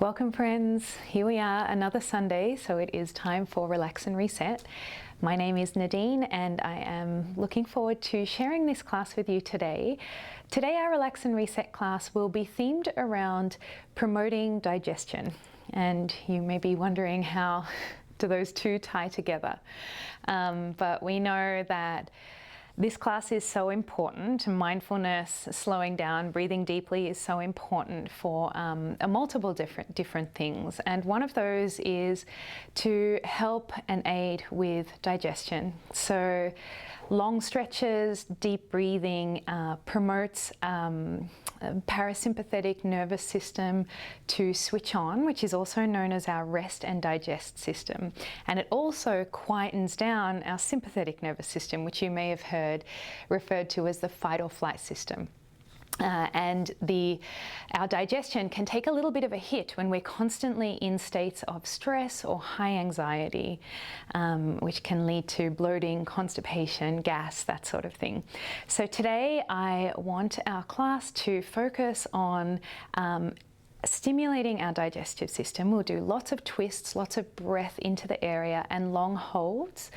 Welcome friends, here we are another Sunday, so it is time for Relax and Reset. My name is Nadine and I am looking forward to sharing this class with you today. Today our Relax and Reset class will be themed around promoting digestion, and you may be wondering how do those two tie together. But we know that this class is so important. Mindfulness, slowing down, breathing deeply is so important for multiple different things. And one of those is to help and aid with digestion. So long stretches, deep breathing promotes parasympathetic nervous system to switch on, which is also known as our rest and digest system. And it also quietens down our sympathetic nervous system, which you may have heard referred to as the fight or flight system. And our digestion can take a little bit of a hit when we're constantly in states of stress or high anxiety, which can lead to bloating, constipation, gas, that sort of thing. So today I want our class to focus on stimulating our digestive system. We'll do lots of twists, lots of breath into the area and long holds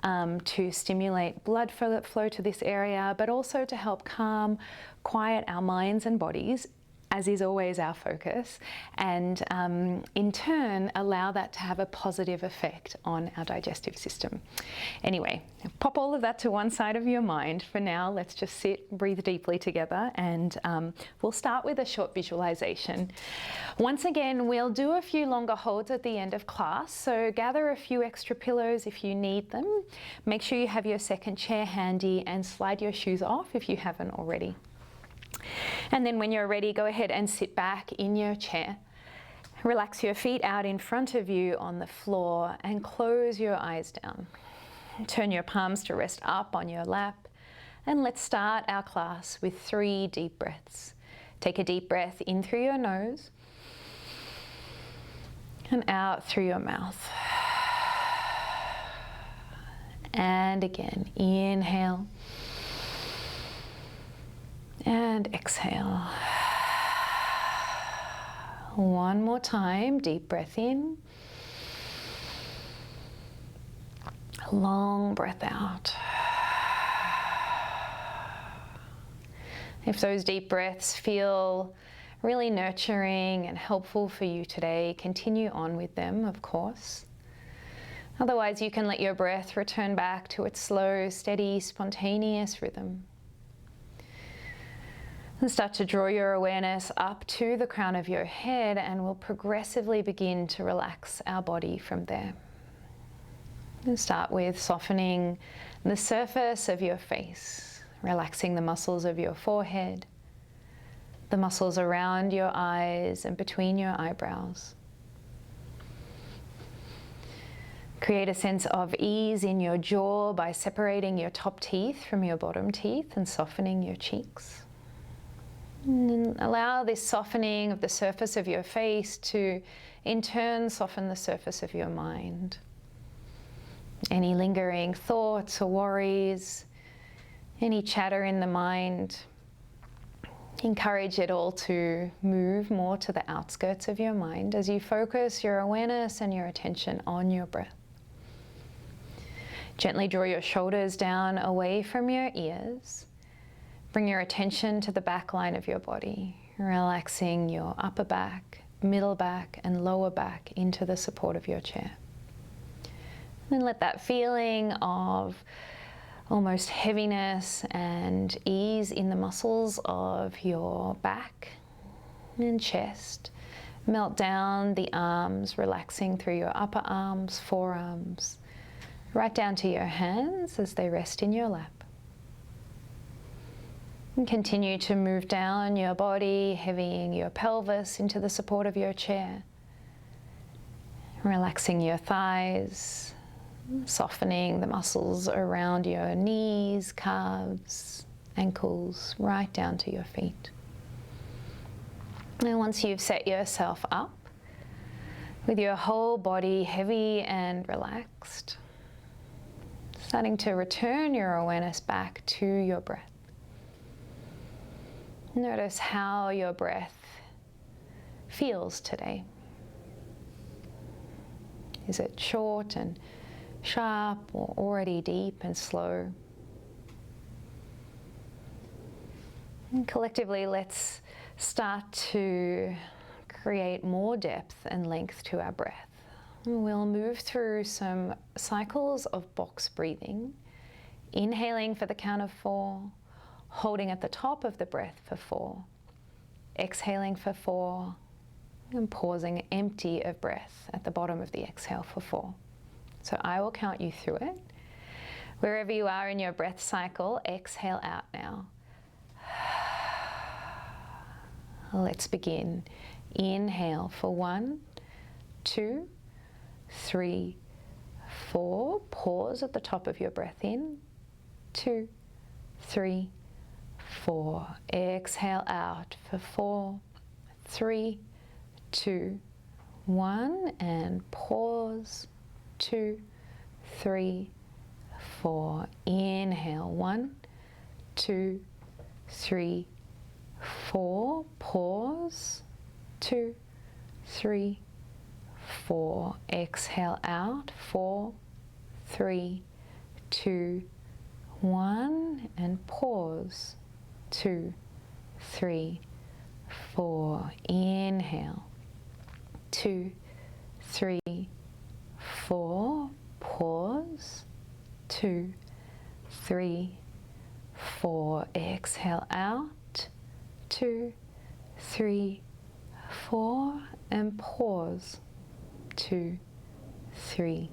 to stimulate blood flow to this area, but also to help calm, quiet our minds and bodies, as is always our focus, and in turn allow that to have a positive effect on our digestive system. Anyway, pop all of that to one side of your mind. For now, let's just sit, breathe deeply together, and we'll start with a short visualization. Once again, we'll do a few longer holds at the end of class, so gather a few extra pillows if you need them. Make sure you have your second chair handy and slide your shoes off if you haven't already. And then when you're ready, go ahead and sit back in your chair. Relax your feet out in front of you on the floor and close your eyes down. Turn your palms to rest up on your lap. And let's start our class with 3 deep breaths. Take a deep breath in through your nose and out through your mouth. And again, inhale. And exhale. One more time, deep breath in. Long breath out. If those deep breaths feel really nurturing and helpful for you today, continue on with them, of course. Otherwise, you can let your breath return back to its slow, steady, spontaneous rhythm. And start to draw your awareness up to the crown of your head, and we'll progressively begin to relax our body from there. And start with softening the surface of your face, relaxing the muscles of your forehead, the muscles around your eyes and between your eyebrows. Create a sense of ease in your jaw by separating your top teeth from your bottom teeth and softening your cheeks. And allow this softening of the surface of your face to, in turn, soften the surface of your mind. Any lingering thoughts or worries, any chatter in the mind, encourage it all to move more to the outskirts of your mind as you focus your awareness and your attention on your breath. Gently draw your shoulders down away from your ears. Bring your attention to the back line of your body, relaxing your upper back, middle back, and lower back into the support of your chair. Then let that feeling of almost heaviness and ease in the muscles of your back and chest melt down the arms, relaxing through your upper arms, forearms, right down to your hands as they rest in your lap. And continue to move down your body, heavying your pelvis into the support of your chair. Relaxing your thighs, softening the muscles around your knees, calves, ankles, right down to your feet. And once you've set yourself up with your whole body heavy and relaxed, starting to return your awareness back to your breath. Notice how your breath feels today. Is it short and sharp, or already deep and slow? And collectively, let's start to create more depth and length to our breath. We'll move through some cycles of box breathing, inhaling for the count of 4, holding at the top of the breath for 4, exhaling for 4, and pausing empty of breath at the bottom of the exhale for 4. So I will count you through it. Wherever you are in your breath cycle, exhale out now. Let's begin. Inhale for 1, 2, 3, 4. Pause at the top of your breath in. 2, 3, 4. Exhale out for 4, 3, 2, 1. And pause. 2, 3, 4. Inhale. 1, 2, 3, 4. Pause. 2, 3, 4. Exhale out. 4, 3, 2, 1. And pause. 2, 3, 4. Inhale. 2, 3, 4. Pause. 2, 3, 4. Exhale out. 2, 3, 4. And pause. 2, 3,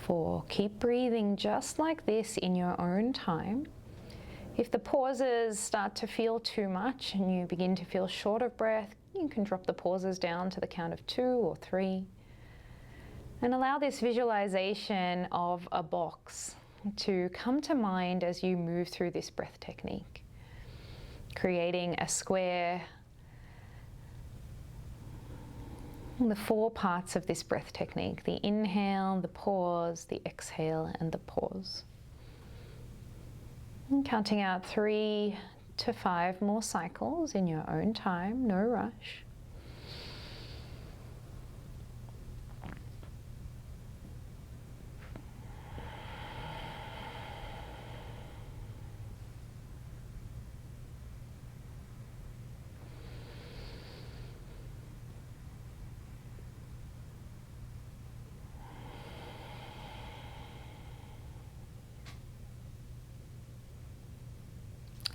4. Keep breathing just like this in your own time. If the pauses start to feel too much and you begin to feel short of breath, you can drop the pauses down to the count of 2 or 3. And allow this visualization of a box to come to mind as you move through this breath technique, creating a square. The 4 parts of this breath technique: the inhale, the pause, the exhale, and the pause. And counting out 3 to 5 more cycles in your own time, no rush.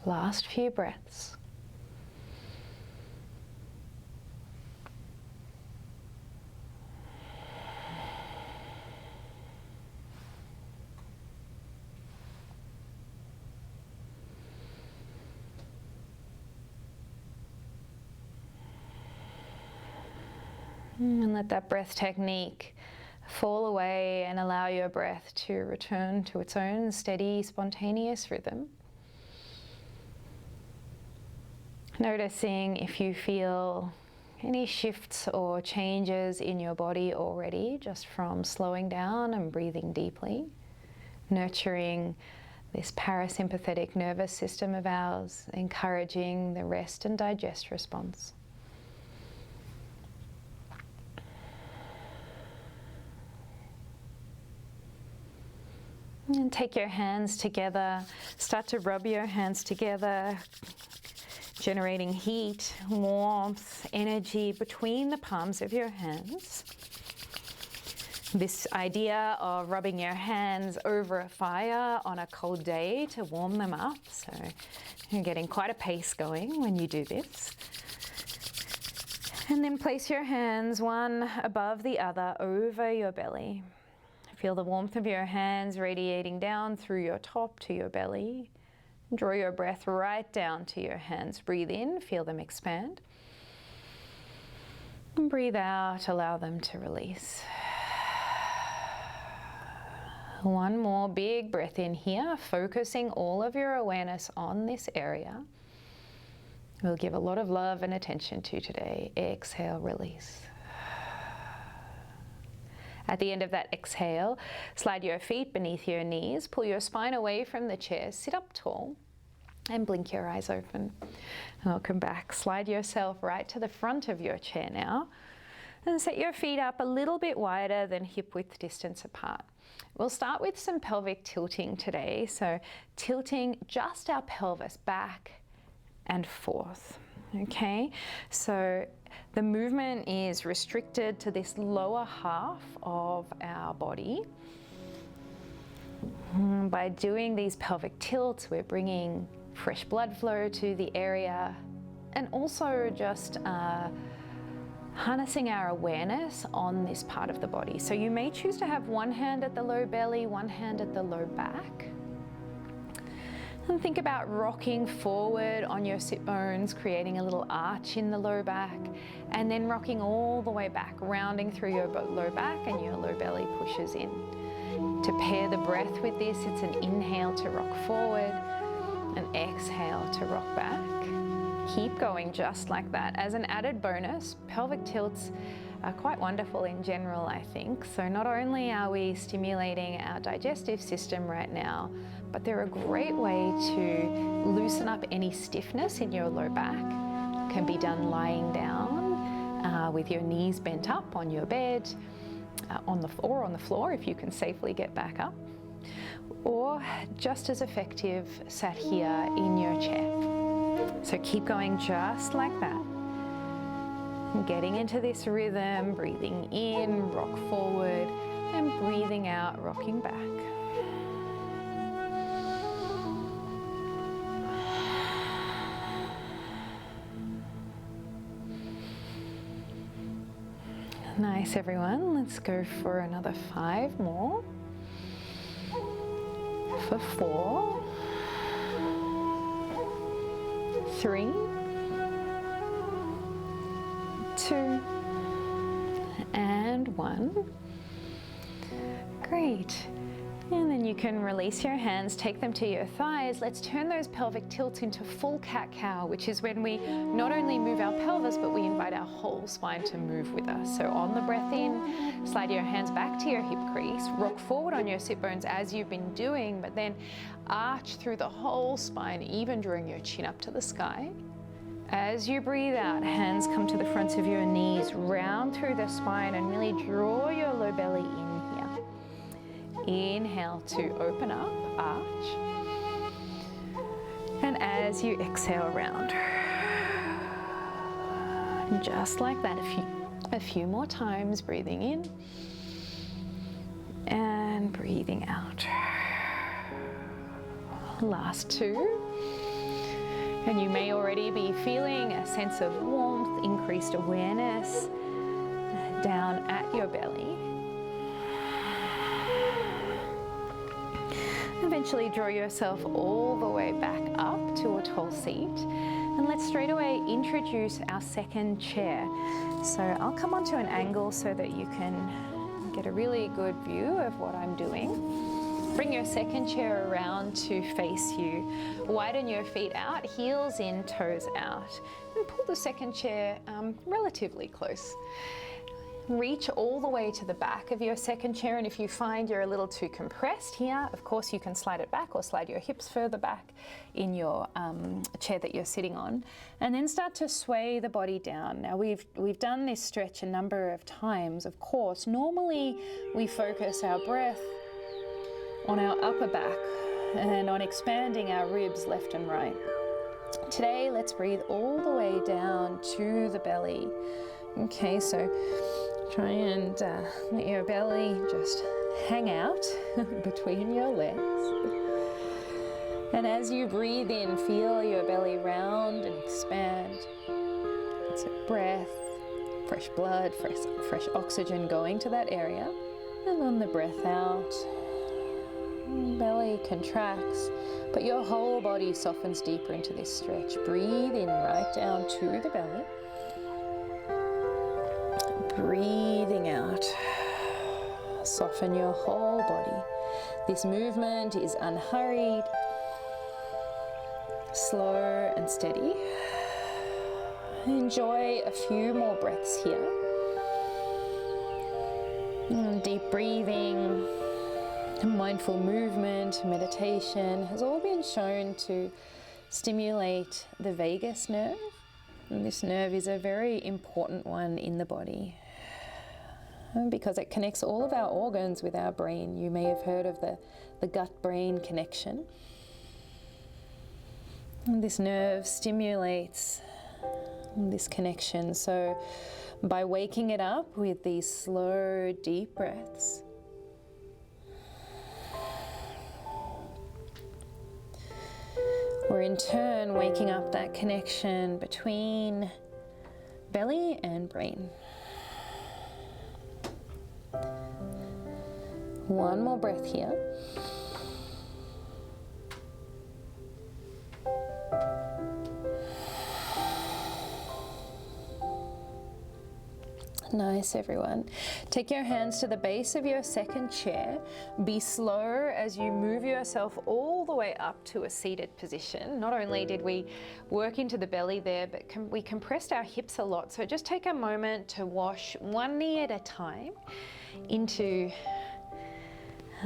Last few breaths. And let that breath technique fall away and allow your breath to return to its own steady, spontaneous rhythm. Noticing if you feel any shifts or changes in your body already, just from slowing down and breathing deeply, nurturing this parasympathetic nervous system of ours, encouraging the rest and digest response. And take your hands together, start to rub your hands together, generating heat, warmth, energy between the palms of your hands. This idea of rubbing your hands over a fire on a cold day to warm them up. So you're getting quite a pace going when you do this. And then place your hands one above the other over your belly. Feel the warmth of your hands radiating down through your top to your belly. Draw your breath right down to your hands. Breathe in, feel them expand. And breathe out, allow them to release. One more big breath in here, focusing all of your awareness on this area. We'll give a lot of love and attention to today. Exhale, release. At the end of that exhale, slide your feet beneath your knees, pull your spine away from the chair, sit up tall, and blink your eyes open. And welcome back. Slide yourself right to the front of your chair now. And set your feet up a little bit wider than hip width distance apart. We'll start with some pelvic tilting today. So tilting just our pelvis back and forth. Okay, so the movement is restricted to this lower half of our body. By doing these pelvic tilts, we're bringing fresh blood flow to the area and also just harnessing our awareness on this part of the body. So you may choose to have one hand at the low belly, one hand at the low back. And think about rocking forward on your sit bones, creating a little arch in the low back, and then rocking all the way back, rounding through your low back, and your low belly pushes in. To pair the breath with this, it's an inhale to rock forward, an exhale to rock back. Keep going just like that. As an added bonus, pelvic tilts are quite wonderful in general, I think. So not only are we stimulating our digestive system right now, but they're a great way to loosen up any stiffness in your low back. It can be done lying down with your knees bent up on your bed, on the floor if you can safely get back up, or just as effective sat here in your chair. So keep going just like that. Getting into this rhythm, breathing in, rock forward, and breathing out, rocking back. Nice, everyone. Let's go for another 5 more. For 4, 3, 2, and 1. Great. And then you can release your hands, take them to your thighs. Let's turn those pelvic tilts into full cat-cow, which is when we not only move our pelvis, but we invite our whole spine to move with us. So on the breath in, slide your hands back to your hip crease, rock forward on your sit bones as you've been doing, but then arch through the whole spine, even drawing your chin up to the sky. As you breathe out, hands come to the fronts of your knees, round through the spine, and really draw your low belly in here. Inhale to open up, arch. And as you exhale, round. Just like that, a few more times, breathing in and breathing out. Last 2. And you may already be feeling a sense of warmth, increased awareness down at your belly. Eventually draw yourself all the way back up to a tall seat. And let's straight away introduce our second chair. So I'll come onto an angle so that you can get a really good view of what I'm doing. Bring your second chair around to face you. Widen your feet out, heels in, toes out. And pull the second chair relatively close. Reach all the way to the back of your second chair, and if you find you're a little too compressed here, of course you can slide it back or slide your hips further back in your chair that you're sitting on, and then start to sway the body down. Now we've done this stretch a number of times, of course. Normally we focus our breath on our upper back and on expanding our ribs left and right. Today, let's breathe all the way down to the belly. Okay, so try and let your belly just hang out between your legs. And as you breathe in, feel your belly round and expand. So breath, fresh blood, fresh oxygen going to that area. And on the breath out, belly contracts, but your whole body softens deeper into this stretch. Breathe in right down to the belly. Breathing out, soften your whole body. This movement is unhurried, slow and steady. Enjoy a few more breaths here. Deep breathing, mindful movement, meditation has all been shown to stimulate the vagus nerve. And this nerve is a very important one in the body. because it connects all of our organs with our brain. You may have heard of the gut-brain connection. And this nerve stimulates this connection. So by waking it up with these slow, deep breaths, we're in turn waking up that connection between belly and brain. One more breath here. Nice, everyone. Take your hands to the base of your second chair. Be slow as you move yourself all the way up to a seated position. Not only did we work into the belly there, but we compressed our hips a lot. So just take a moment to wash one knee at a time into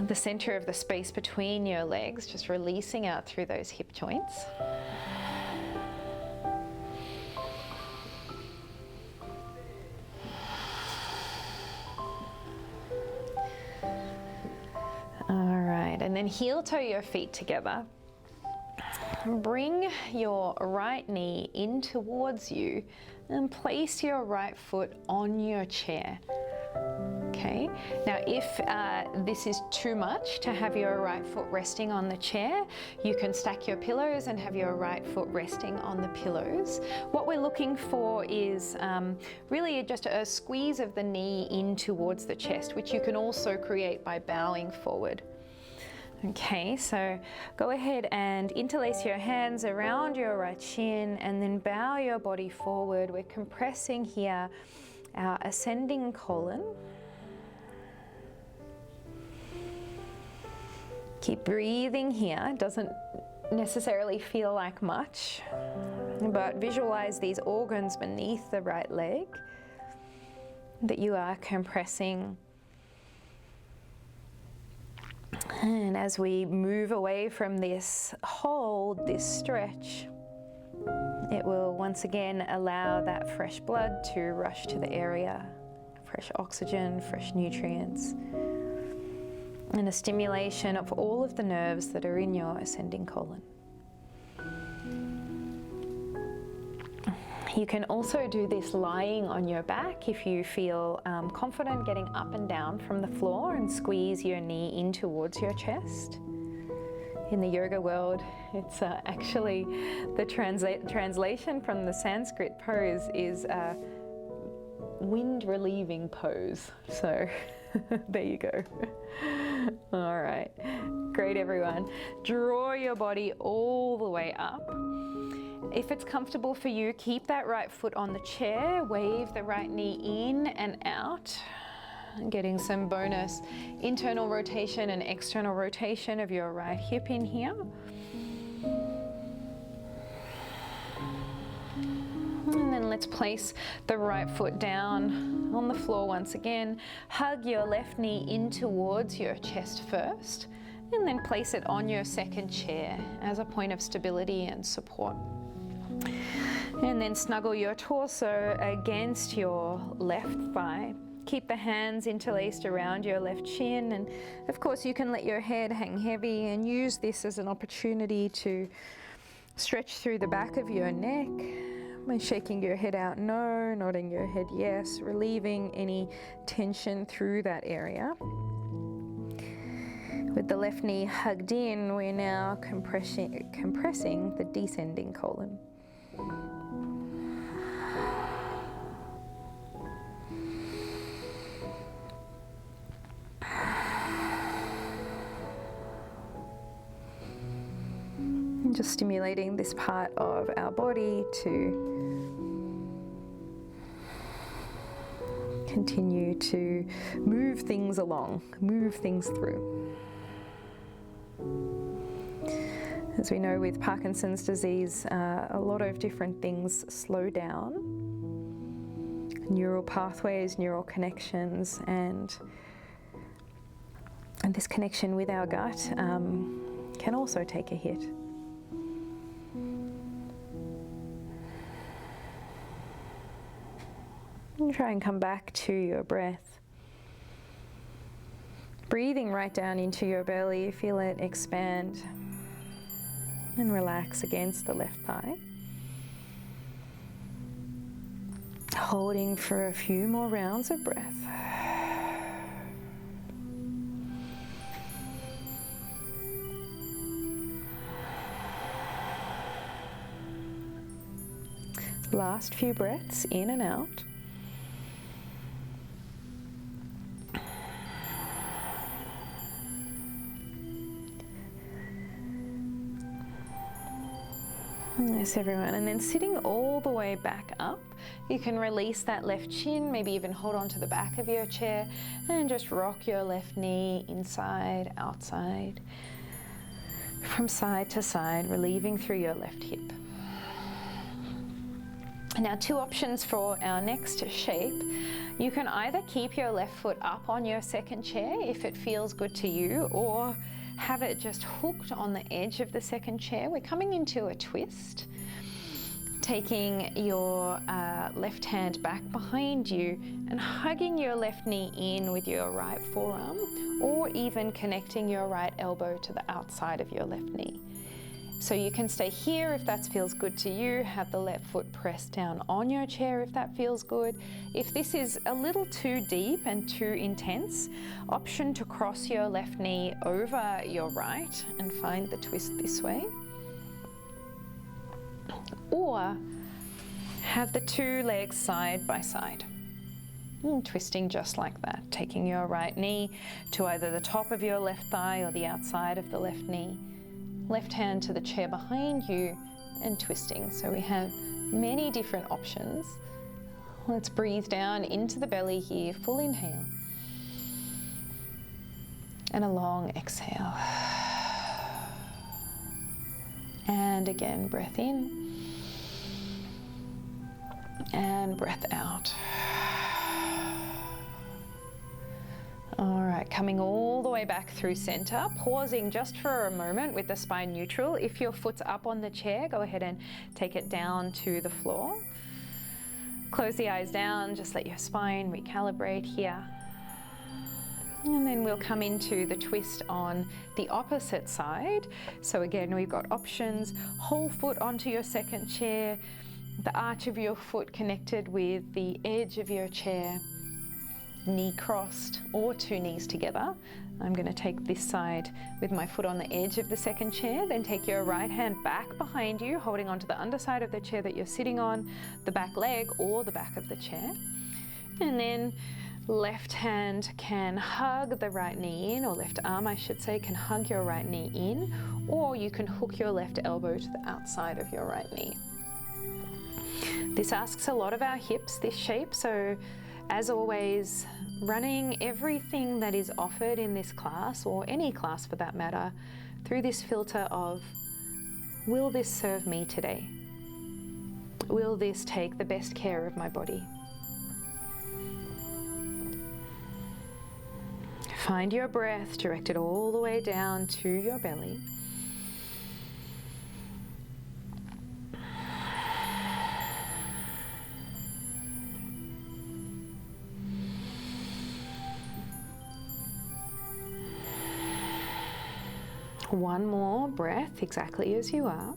the center of the space between your legs, just releasing out through those hip joints. And then heel toe your feet together. Bring your right knee in towards you and place your right foot on your chair. Okay, now if this is too much to have your right foot resting on the chair, you can stack your pillows and have your right foot resting on the pillows. What we're looking for is really just a squeeze of the knee in towards the chest, which you can also create by bowing forward. Okay, so go ahead and interlace your hands around your right shin and then bow your body forward. We're compressing here our ascending colon. Keep breathing here. Doesn't necessarily feel like much, but visualize these organs beneath the right leg that you are compressing. And as we move away from this hold, this stretch, it will once again allow that fresh blood to rush to the area, fresh oxygen, fresh nutrients, and a stimulation of all of the nerves that are in your ascending colon. You can also do this lying on your back if you feel confident getting up and down from the floor, and squeeze your knee in towards your chest. In the yoga world, it's actually the translation from the Sanskrit pose is wind relieving pose. So there you go. All right, great everyone. Draw your body all the way up. If it's comfortable for you, keep that right foot on the chair, wave the right knee in and out, getting some bonus internal rotation and external rotation of your right hip in here. And then let's place the right foot down on the floor once again. Hug your left knee in towards your chest first, and then place it on your second chair as a point of stability and support. And then snuggle your torso against your left thigh. Keep the hands interlaced around your left shin, and of course you can let your head hang heavy and use this as an opportunity to stretch through the back of your neck by shaking your head out no, nodding your head yes, relieving any tension through that area. With the left knee hugged in, we're now compressing the descending colon. And just stimulating this part of our body to continue to move things along, move things through. As we know, with Parkinson's disease, a lot of different things slow down. Neural pathways, neural connections, and this connection with our gut can also take a hit. And try and come back to your breath. Breathing right down into your belly, feel it expand and relax against the left thigh. Holding for a few more rounds of breath. Last few breaths in and out. Yes, everyone. And then sitting all the way back up, you can release that left shin, maybe even hold on to the back of your chair and just rock your left knee inside, outside, from side to side, relieving through your left hip. Now, two options for our next shape. You can either keep your left foot up on your second chair if it feels good to you, or have it just hooked on the edge of the second chair. We're coming into a twist, taking your left hand back behind you and hugging your left knee in with your right forearm, or even connecting your right elbow to the outside of your left knee. So you can stay here if that feels good to you, have the left foot pressed down on your chair if that feels good. If this is a little too deep and too intense, option to cross your left knee over your right and find the twist this way. Or have the two legs side by side. And twisting just like that, taking your right knee to either the top of your left thigh or the outside of the left knee. Left hand to the chair behind you and twisting. So we have many different options. Let's breathe down into the belly here, full inhale. And a long exhale. And again, breath in. And breath out. All right, coming all the way back through center, pausing just for a moment with the spine neutral. If your foot's up on the chair, go ahead and take it down to the floor. Close the eyes down, just let your spine recalibrate here. And then we'll come into the twist on the opposite side. So again, we've got options, whole foot onto your second chair, the arch of your foot connected with the edge of your chair, knee crossed or two knees together. I'm going to take this side with my foot on the edge of the second chair, then take your right hand back behind you, holding onto the underside of the chair that you're sitting on, the back leg or the back of the chair. And then left hand can hug the right knee in, or left arm I should say, can hug your right knee in, or you can hook your left elbow to the outside of your right knee. This asks a lot of our hips, this shape, so as always, running everything that is offered in this class, or any class for that matter, through this filter of, will this serve me today? Will this take the best care of my body? Find your breath directed all the way down to your belly. One more breath, exactly as you are.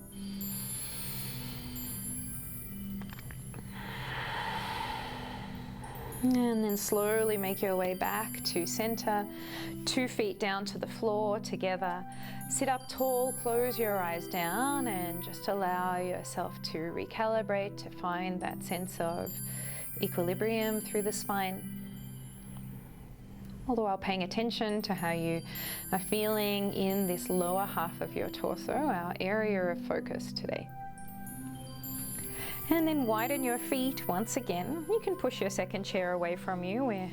And then slowly make your way back to center, 2 feet down to the floor together. Sit up tall, close your eyes down, and just allow yourself to recalibrate, to find that sense of equilibrium through the spine. All the while paying attention to how you are feeling in this lower half of your torso, our area of focus today. And then widen your feet once again. You can push your second chair away from you. We're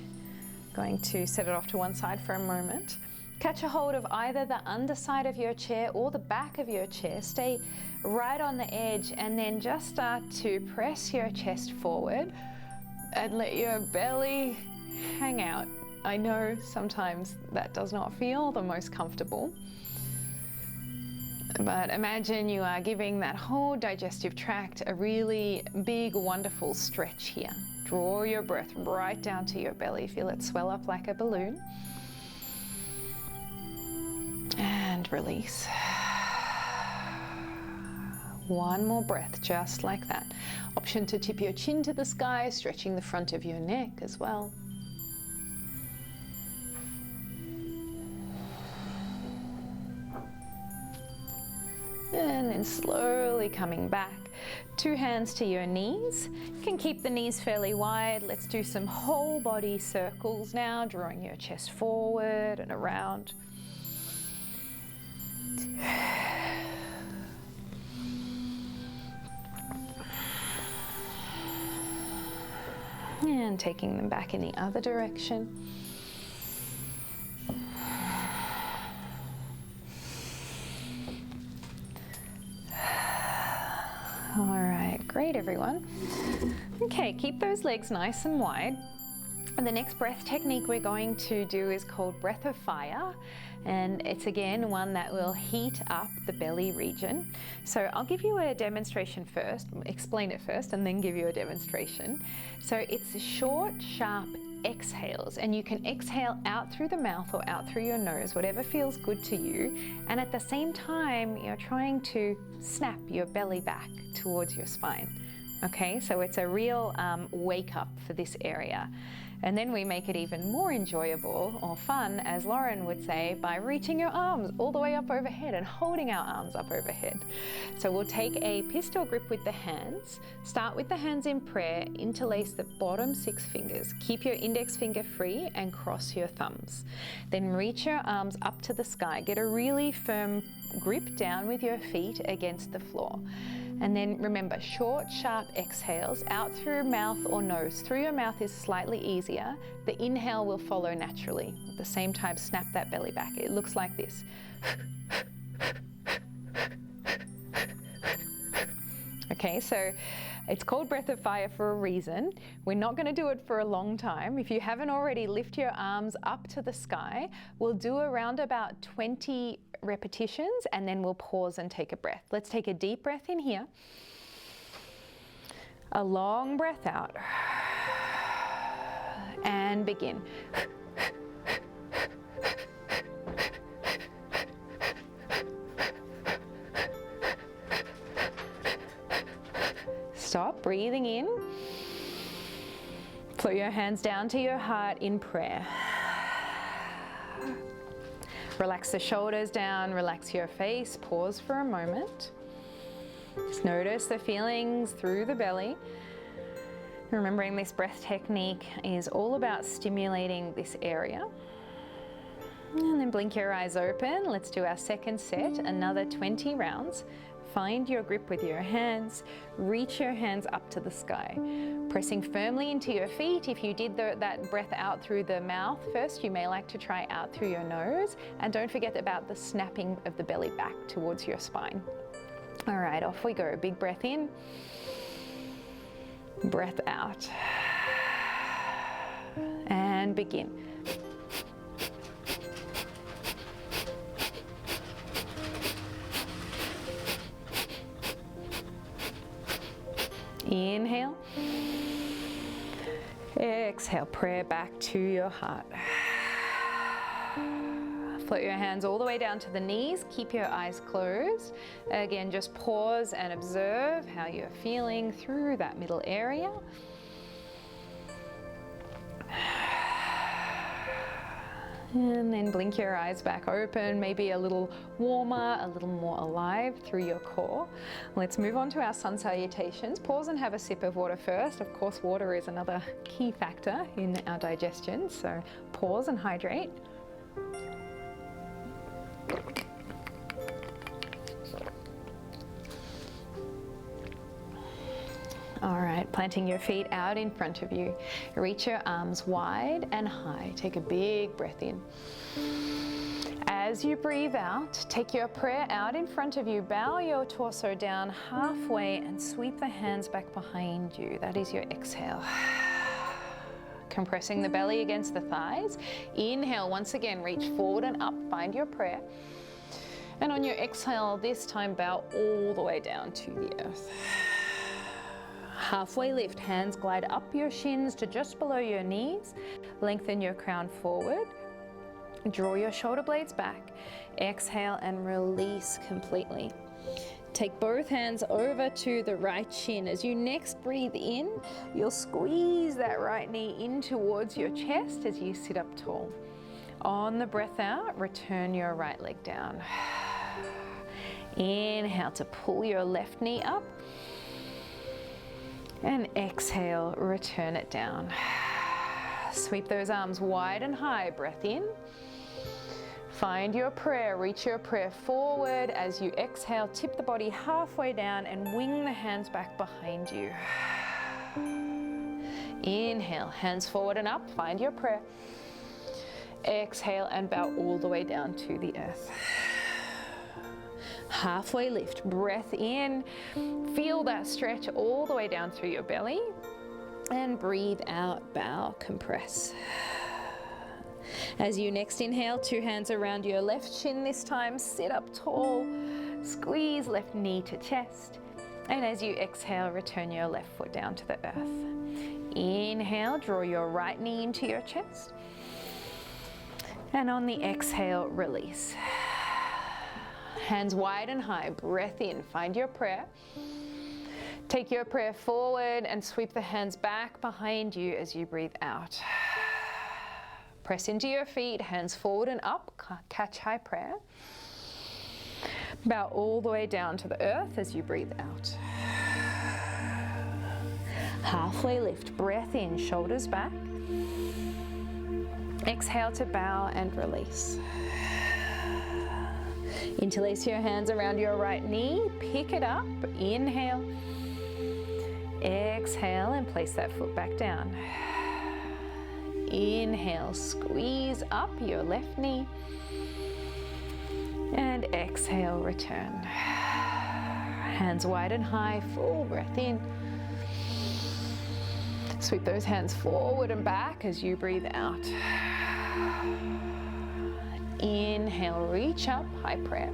going to set it off to one side for a moment. Catch a hold of either the underside of your chair or the back of your chair. Stay right on the edge, and then just start to press your chest forward and let your belly hang out. I know sometimes that does not feel the most comfortable, but imagine you are giving that whole digestive tract a really big, wonderful stretch here. Draw your breath right down to your belly. Feel it swell up like a balloon. And release. One more breath, just like that. Option to tip your chin to the sky, stretching the front of your neck as well. And then slowly coming back. 2 hands to your knees. You can keep the knees fairly wide. Let's do some whole body circles now, drawing your chest forward and around. And taking them back in the other direction. All right, great everyone. Okay, keep those legs nice and wide. And the next breath technique we're going to do is called breath of fire. And it's again one that will heat up the belly region. So I'll give you a demonstration first, explain it first, and then give you a demonstration. So it's short, sharp exhales, and you can exhale out through the mouth or out through your nose, whatever feels good to you. And at the same time, you're trying to snap your belly back towards your spine. Okay, so it's a real wake up for this area. And then we make it even more enjoyable or fun, as Lauren would say, by reaching your arms all the way up overhead and holding our arms up overhead. So we'll take a pistol grip with the hands, start with the hands in prayer, interlace the bottom 6 fingers, keep your index finger free and cross your thumbs. Then reach your arms up to the sky, get a really firm grip down with your feet against the floor. And then remember, short, sharp exhales out through mouth or nose. Through your mouth is slightly easier. The inhale will follow naturally. At the same time, snap that belly back. It looks like this. Okay, so it's called breath of fire for a reason. We're not going to do it for a long time. If you haven't already, lift your arms up to the sky. We'll do around about 20 repetitions and then we'll pause and take a breath. Let's take a deep breath in here. A long breath out. And begin. Stop, breathing in. Float your hands down to your heart in prayer. Relax the shoulders down, relax your face, pause for a moment. Just notice the feelings through the belly. Remembering this breath technique is all about stimulating this area. And then blink your eyes open. Let's do our second set, another 20 rounds. Find your grip with your hands, reach your hands up to the sky. Pressing firmly into your feet. If you did that breath out through the mouth first, you may like to try out through your nose. And don't forget about the snapping of the belly back towards your spine. All right, off we go. Big breath in, breath out. And begin. Inhale. Exhale, prayer back to your heart. Float your hands all the way down to the knees. Keep your eyes closed. Again, just pause and observe how you're feeling through that middle area. And then blink your eyes back open, maybe a little warmer, a little more alive through your core. Let's move on to our sun salutations. Pause and have a sip of water first. Of course, water is another key factor in our digestion, so pause and hydrate. All right, planting your feet out in front of you. Reach your arms wide and high. Take a big breath in. As you breathe out, take your prayer out in front of you. Bow your torso down halfway and sweep the hands back behind you. That is your exhale. Compressing the belly against the thighs. Inhale, once again, reach forward and up. Find your prayer. And on your exhale, this time bow all the way down to the earth. Halfway lift, hands glide up your shins to just below your knees. Lengthen your crown forward. Draw your shoulder blades back. Exhale and release completely. Take both hands over to the right shin. As you next breathe in, you'll squeeze that right knee in towards your chest as you sit up tall. On the breath out, return your right leg down. Inhale to pull your left knee up. And exhale, return it down. Sweep those arms wide and high. Breath in. Find your prayer, reach your prayer forward. As you exhale, tip the body halfway down and wing the hands back behind you. Inhale, hands forward and up, find your prayer. Exhale and bow all the way down to the earth. Halfway lift, breath in, feel that stretch all the way down through your belly. And breathe out, bow, compress. As you next inhale, two hands around your left shin this time, sit up tall, squeeze left knee to chest. And as you exhale, return your left foot down to the earth. Inhale, draw your right knee into your chest. And on the exhale, release. Hands wide and high, breath in, find your prayer. Take your prayer forward and sweep the hands back behind you as you breathe out. Press into your feet, hands forward and up, catch high prayer. Bow all the way down to the earth as you breathe out. Halfway lift, breath in, shoulders back. Exhale to bow and release. Interlace your hands around your right knee, pick it up, inhale. Exhale and place that foot back down. Inhale, squeeze up your left knee. And exhale, return. Hands wide and high, full breath in. Sweep those hands forward and back as you breathe out. Inhale, reach up, high prayer.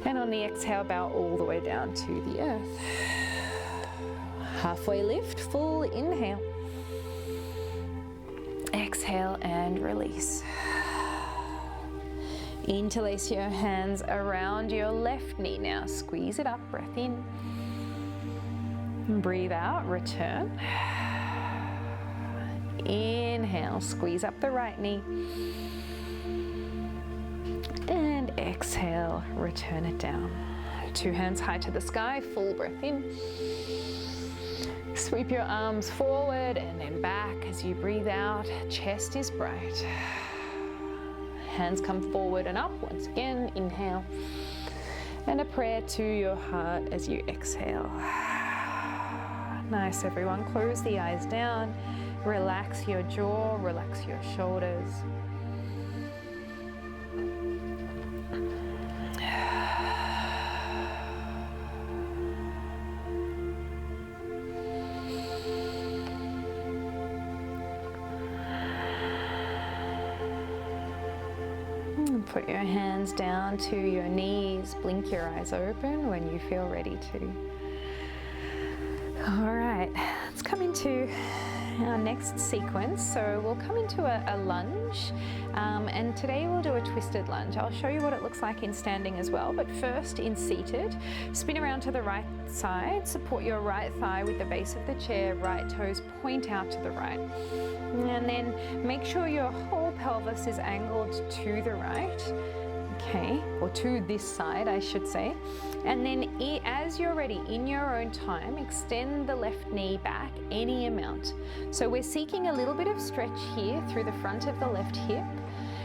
And on the exhale, bow all the way down to the earth. Halfway lift, full inhale. Exhale and release. Interlace your hands around your left knee now. Squeeze it up, breath in. Breathe out, return. Inhale, squeeze up the right knee. And exhale, return it down. Two hands high to the sky, full breath in. Sweep your arms forward and then back as you breathe out. Chest is bright. Hands come forward and up once again. Inhale. And a prayer to your heart as you exhale. Nice, everyone. Close the eyes down. Relax your jaw, relax your shoulders. Put your hands down to your knees. Blink your eyes open when you feel ready to. All right, let's come into our next sequence. So we'll come into a lunge, and today we'll do a twisted lunge. I'll show you what it looks like in standing as well, but first in seated. Spin around to the right side, support your right thigh with the base of the chair, right toes point out to the right. And then make sure your whole pelvis is angled to the right, okay, or to this side, I should say. And then as you're ready, in your own time, extend the left knee back any amount. So we're seeking a little bit of stretch here through the front of the left hip,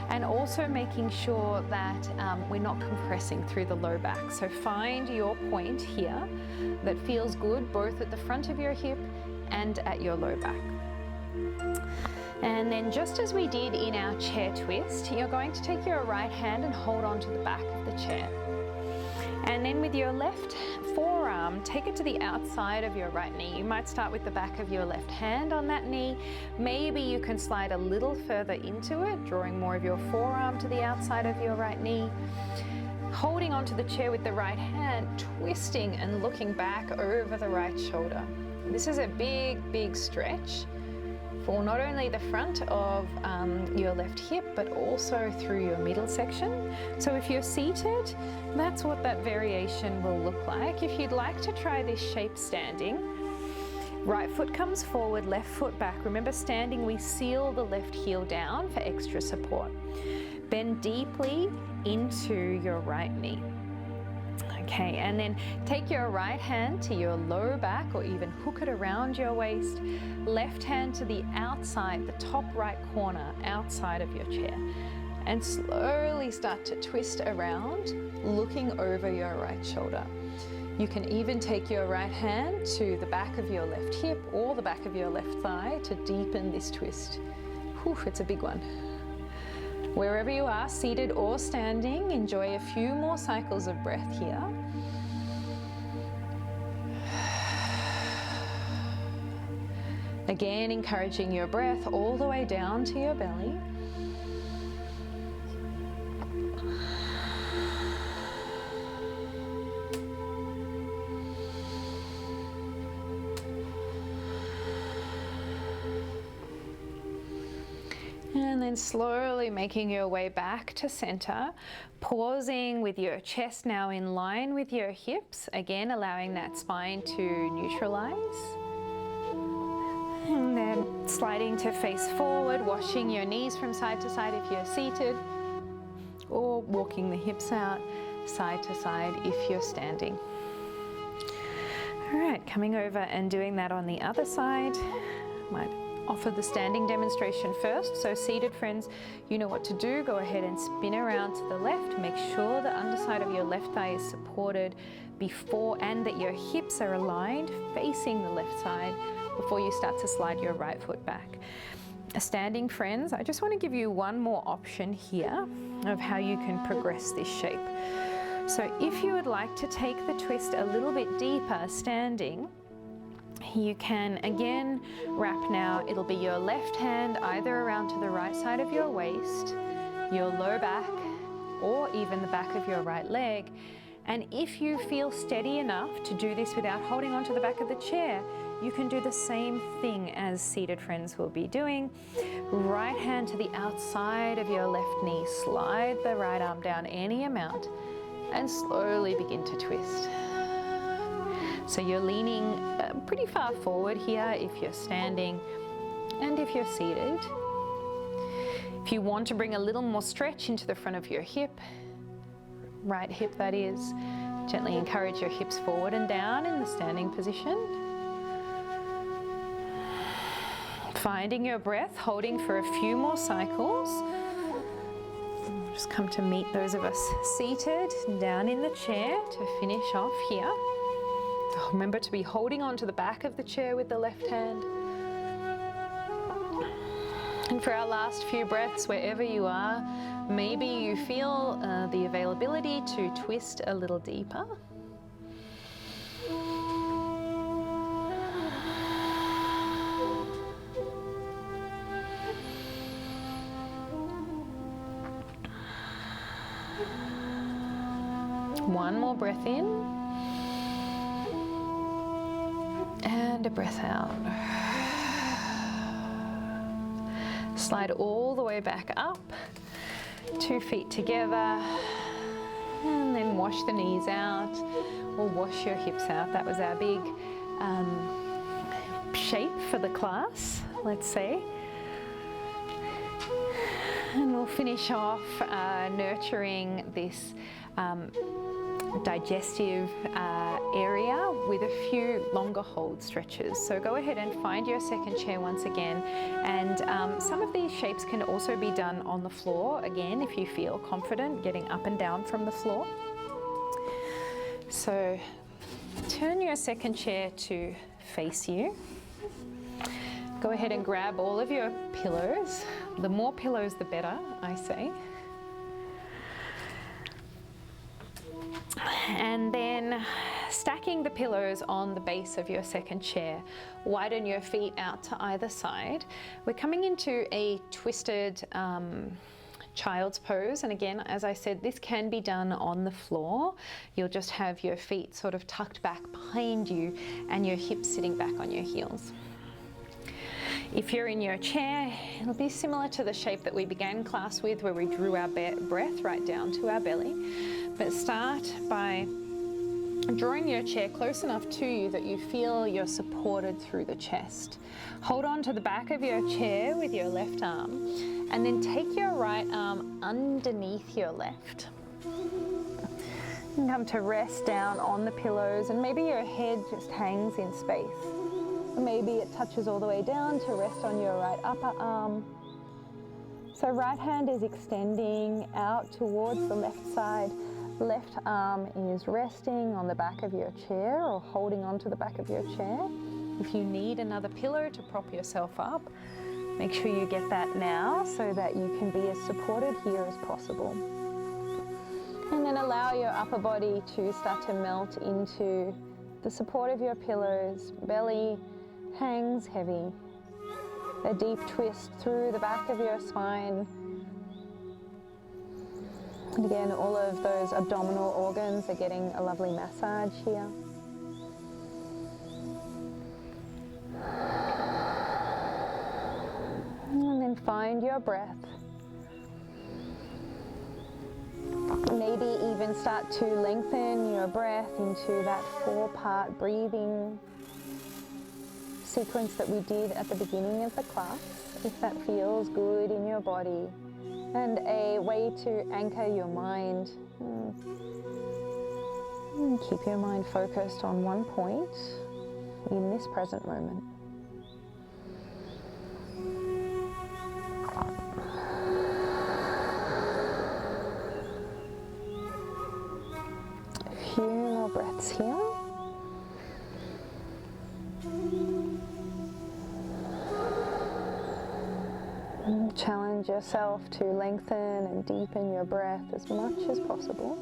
and also making sure that we're not compressing through the low back. So find your point here that feels good both at the front of your hip and at your low back. And then just as we did in our chair twist, you're going to take your right hand and hold on to the back of the chair. And then with your left forearm, take it to the outside of your right knee. You might start with the back of your left hand on that knee. Maybe you can slide a little further into it, drawing more of your forearm to the outside of your right knee. Holding onto the chair with the right hand, twisting and looking back over the right shoulder. This is a big, big stretch for not only the front of your left hip, but also through your middle section. So if you're seated, that's what that variation will look like. If you'd like to try this shape standing, right foot comes forward, left foot back. Remember, standing, we seal the left heel down for extra support. Bend deeply into your right knee. Okay, and then take your right hand to your lower back or even hook it around your waist. Left hand to the outside, the top right corner outside of your chair. And slowly start to twist around, looking over your right shoulder. You can even take your right hand to the back of your left hip or the back of your left thigh to deepen this twist. Whew, it's a big one. Wherever you are, seated or standing, enjoy a few more cycles of breath here. Again, encouraging your breath all the way down to your belly. And then slowly making your way back to center, pausing with your chest now in line with your hips, again allowing that spine to neutralize. And then sliding to face forward, washing your knees from side to side if you're seated, or walking the hips out side to side if you're standing. All right, coming over and doing that on the other side. Might offer the standing demonstration first. So seated friends, you know what to do. Go ahead and spin around to the left. Make sure the underside of your left thigh is supported before, and that your hips are aligned facing the left side before you start to slide your right foot back. Standing friends, I just want to give you one more option here of how you can progress this shape. So if you would like to take the twist a little bit deeper standing, you can again wrap now. It'll be your left hand either around to the right side of your waist, your low back, or even the back of your right leg. And if you feel steady enough to do this without holding onto the back of the chair, you can do the same thing as seated friends will be doing. Right hand to the outside of your left knee, slide the right arm down any amount, and slowly begin to twist. So you're leaning pretty far forward here if you're standing and if you're seated. If you want to bring a little more stretch into the front of your hip, right hip that is, gently encourage your hips forward and down in the standing position. Finding your breath, holding for a few more cycles. Just come to meet those of us seated down in the chair to finish off here. Remember to be holding on to the back of the chair with the left hand. And for our last few breaths, wherever you are, maybe you feel the availability to twist a little deeper. One more breath in. And a breath out. Slide all the way back up, 2 feet together, and then wash the knees out or wash your hips out. That was our big shape for the class, let's say. And we'll finish off nurturing this digestive area with a few longer hold stretches. So go ahead and find your second chair once again, and some of these shapes can also be done on the floor again if you feel confident getting up and down from the floor. So turn your second chair to face you. Go ahead and grab all of your pillows. The more pillows the better, I say. And then stacking the pillows on the base of your second chair, widen your feet out to either side. We're coming into a twisted child's pose, and again, as I said, this can be done on the floor. You'll just have your feet sort of tucked back behind you and your hips sitting back on your heels. If you're in your chair, it'll be similar to the shape that we began class with, where we drew our breath right down to our belly. But start by drawing your chair close enough to you that you feel you're supported through the chest. Hold on to the back of your chair with your left arm, and then take your right arm underneath your left. And come to rest down on the pillows, and maybe your head just hangs in space. Maybe it touches all the way down to rest on your right upper arm. So right hand is extending out towards the left side. Left arm is resting on the back of your chair or holding onto the back of your chair. If you need another pillow to prop yourself up, make sure you get that now so that you can be as supported here as possible. And then allow your upper body to start to melt into the support of your pillows. Belly hangs heavy. A deep twist through the back of your spine. And again, all of those abdominal organs are getting a lovely massage here. And then find your breath. Maybe even start to lengthen your breath into that 4-part breathing sequence that we did at the beginning of the class, if that feels good in your body. And a way to anchor your mind. And keep your mind focused on one point in this present moment. A few more breaths here. Challenge yourself to lengthen and deepen your breath as much as possible.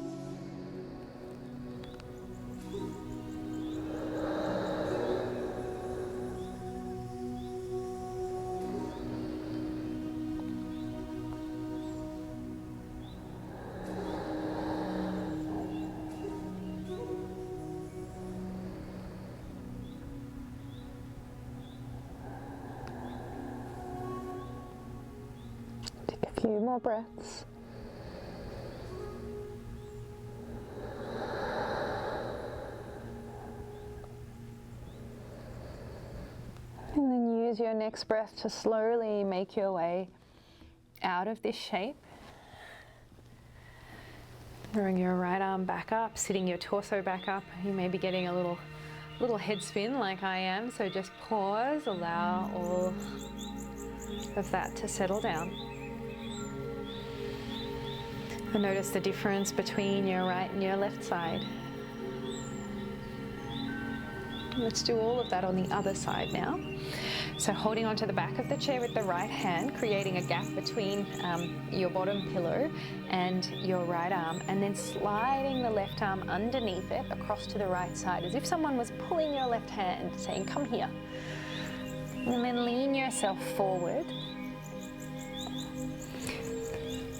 A few more breaths. And then use your next breath to slowly make your way out of this shape. Throwing your right arm back up, sitting your torso back up. You may be getting a little head spin like I am, so just pause, allow all of that to settle down. And notice the difference between your right and your left side. Let's do all of that on the other side now. So holding onto the back of the chair with the right hand, creating a gap between your bottom pillow and your right arm, and then sliding the left arm underneath it across to the right side, as if someone was pulling your left hand, saying, come here. And then lean yourself forward.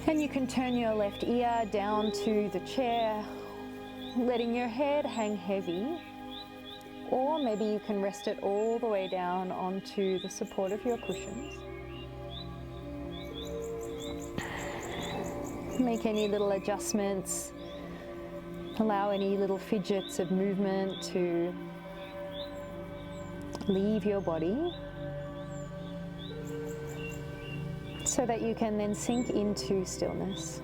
And you can turn your left ear down to the chair, letting your head hang heavy. Or maybe you can rest it all the way down onto the support of your cushions. Make any little adjustments. Allow any little fidgets of movement to leave your body, so that you can then sink into stillness.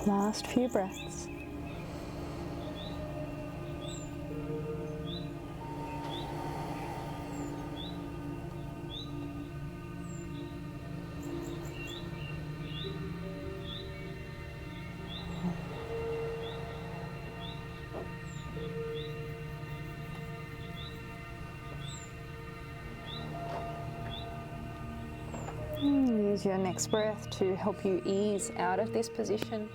Last few breaths. Use your next breath to help you ease out of this position.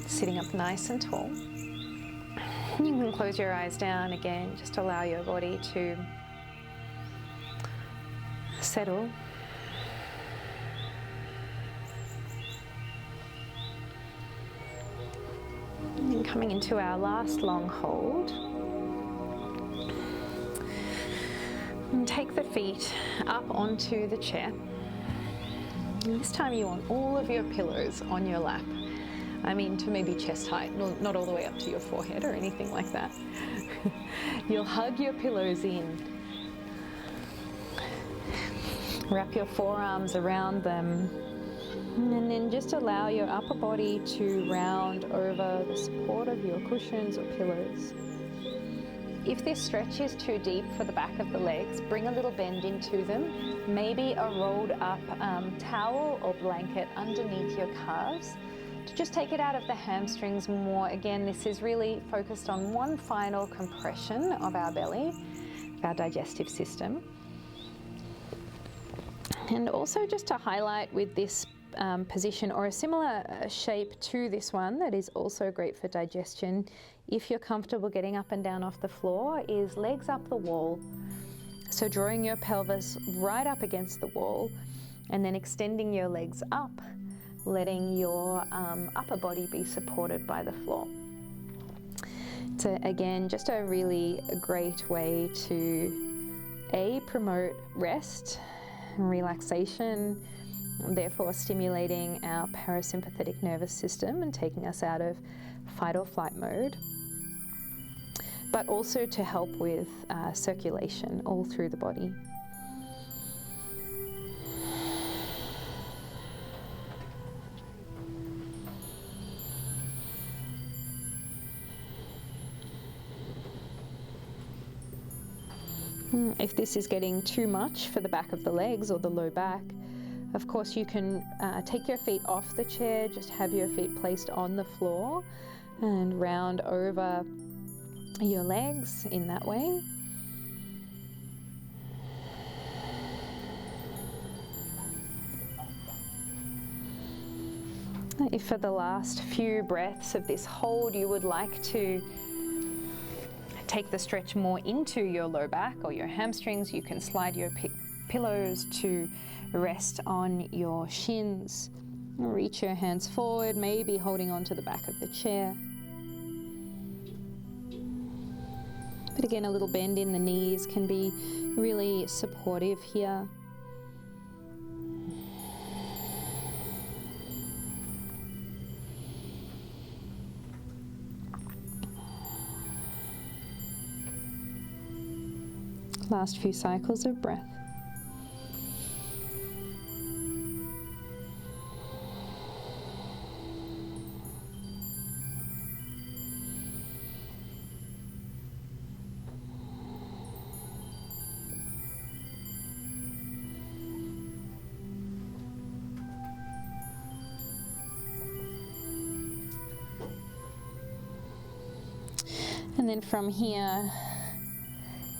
Sitting up nice and tall. You can close your eyes down again, just allow your body to settle. And coming into our last long hold. And take the feet up onto the chair. And this time you want all of your pillows on your lap. I mean, to maybe chest height, not all the way up to your forehead or anything like that. You'll hug your pillows in. Wrap your forearms around them. And then just allow your upper body to round over the support of your cushions or pillows. If this stretch is too deep for the back of the legs, bring a little bend into them. Maybe a rolled up towel or blanket underneath your calves to just take it out of the hamstrings more. Again, this is really focused on one final compression of our belly, of our digestive system. And also just to highlight with this position or a similar shape to this one that is also great for digestion, if you're comfortable getting up and down off the floor, is legs up the wall. So drawing your pelvis right up against the wall and then extending your legs up, letting your upper body be supported by the floor. So again, just a really great way to promote rest and relaxation, and therefore stimulating our parasympathetic nervous system and taking us out of fight or flight mode, but also to help with circulation all through the body. If this is getting too much for the back of the legs or the low back, of course you can take your feet off the chair, just have your feet placed on the floor and round over your legs in that way. If for the last few breaths of this hold you would like to take the stretch more into your low back or your hamstrings, you can slide your pillows to rest on your shins. Reach your hands forward, maybe holding onto the back of the chair. But again, a little bend in the knees can be really supportive here. Last few cycles of breath. And then from here,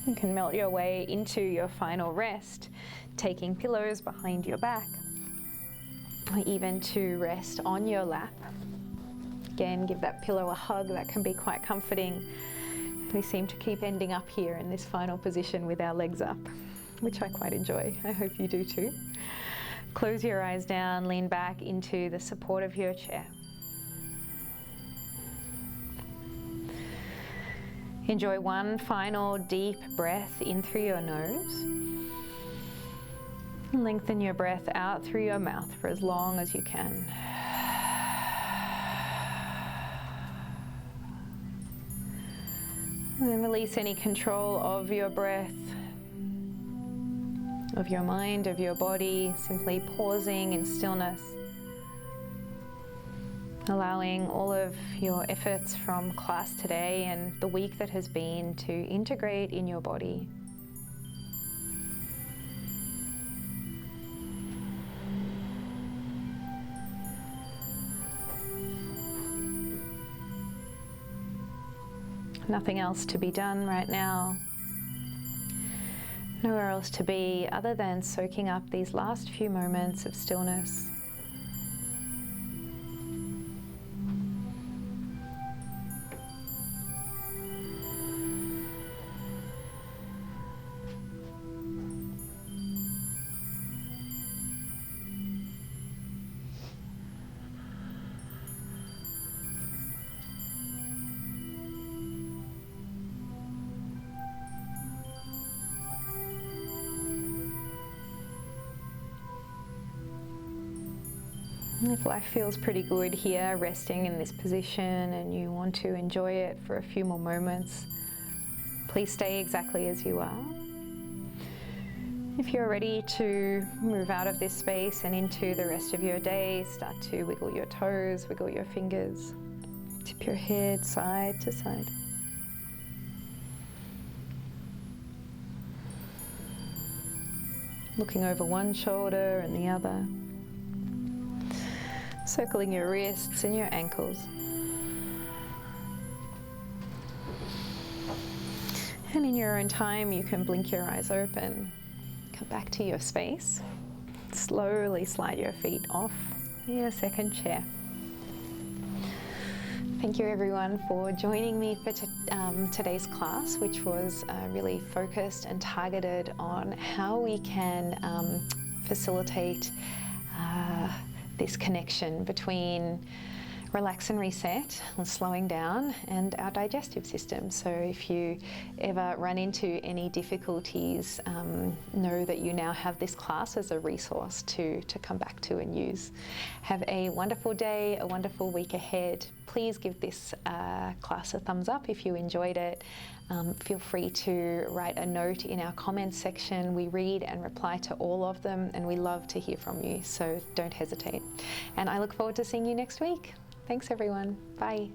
you can melt your way into your final rest, taking pillows behind your back, or even to rest on your lap. Again, give that pillow a hug. That can be quite comforting. We seem to keep ending up here in this final position with our legs up, which I quite enjoy. I hope you do too. Close your eyes down, lean back into the support of your chair. Enjoy one final deep breath in through your nose. Lengthen your breath out through your mouth for as long as you can. And then release any control of your breath, of your mind, of your body, simply pausing in stillness. Allowing all of your efforts from class today and the week that has been to integrate in your body. Nothing else to be done right now. Nowhere else to be other than soaking up these last few moments of stillness. If life feels pretty good here, resting in this position, and you want to enjoy it for a few more moments, please stay exactly as you are. If you're ready to move out of this space and into the rest of your day, start to wiggle your toes, wiggle your fingers, tip your head side to side. Looking over one shoulder and the other. Circling your wrists and your ankles. And in your own time, you can blink your eyes open, come back to your space, slowly slide your feet off your second chair. Thank you everyone for joining me for today's class, which was really focused and targeted on how we can facilitate this connection between relax and reset, and slowing down, and our digestive system. So if you ever run into any difficulties, know that you now have this class as a resource to come back to and use. Have a wonderful day, a wonderful week ahead. Please give this class a thumbs up if you enjoyed it. Feel free to write a note in our comments section. We read and reply to all of them, and we love to hear from you, so don't hesitate. And I look forward to seeing you next week. Thanks everyone. Bye.